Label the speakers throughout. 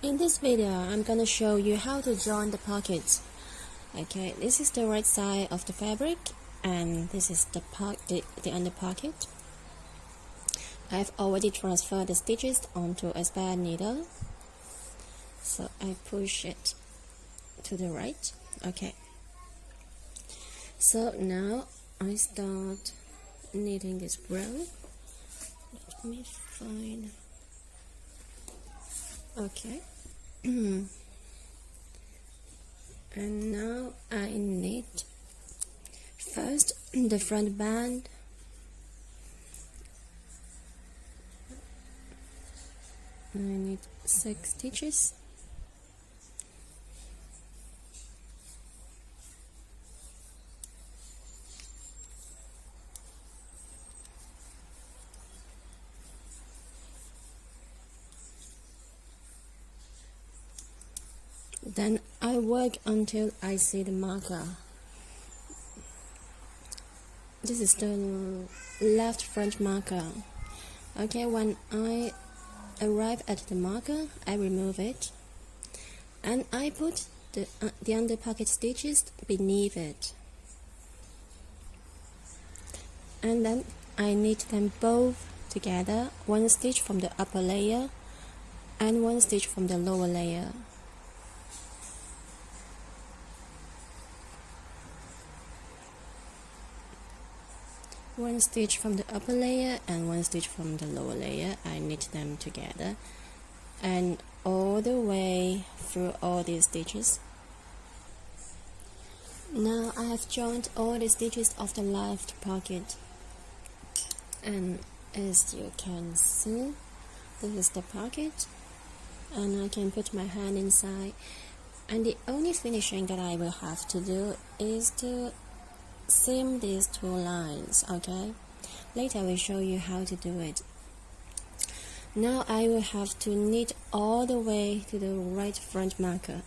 Speaker 1: In this video, I'm gonna show you how to join the pockets. Okay, this is the right side of the fabric, and this is the under pocket. I've already transferred the stitches onto a spare needle, so I push it to the right. Okay, so now I start knitting this row. Let me find. Okay. And now I knit first the front band, I knit 6 stitches, then I work until I see the marker. This is the left front marker. Okay, when I arrive at the marker, I remove it and I put the under pocket stitches beneath it, and then I knit them both together, one stitch from the upper layer and one stitch from the lower layer. One stitch from the upper layer and one stitch from the lower layer. I knit them together and all the way through all these stitches. Now I have joined all the stitches of the left pocket, and as you can see, this is the pocket, and I can put my hand inside, and the only finishing that I will have to do is to seam these 2 lines. Okay, later I will show you how to do it. Now I will have to knit all the way to the right front marker.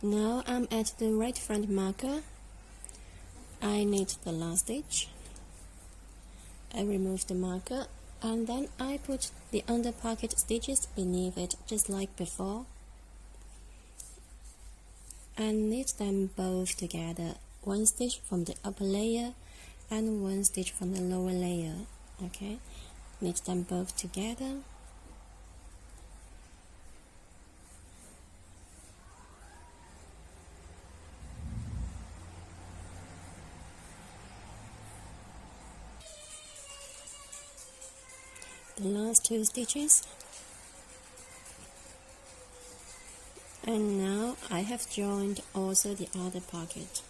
Speaker 1: Now I'm at the right front marker. I knit the last stitch, I remove the marker, and then I put the under pocket stitches beneath it, just like before, and knit them both together, one stitch from the upper layer and one stitch from the lower layer. Okay, knit them both together, the last 2 stitches, and now I have joined also the other pocket.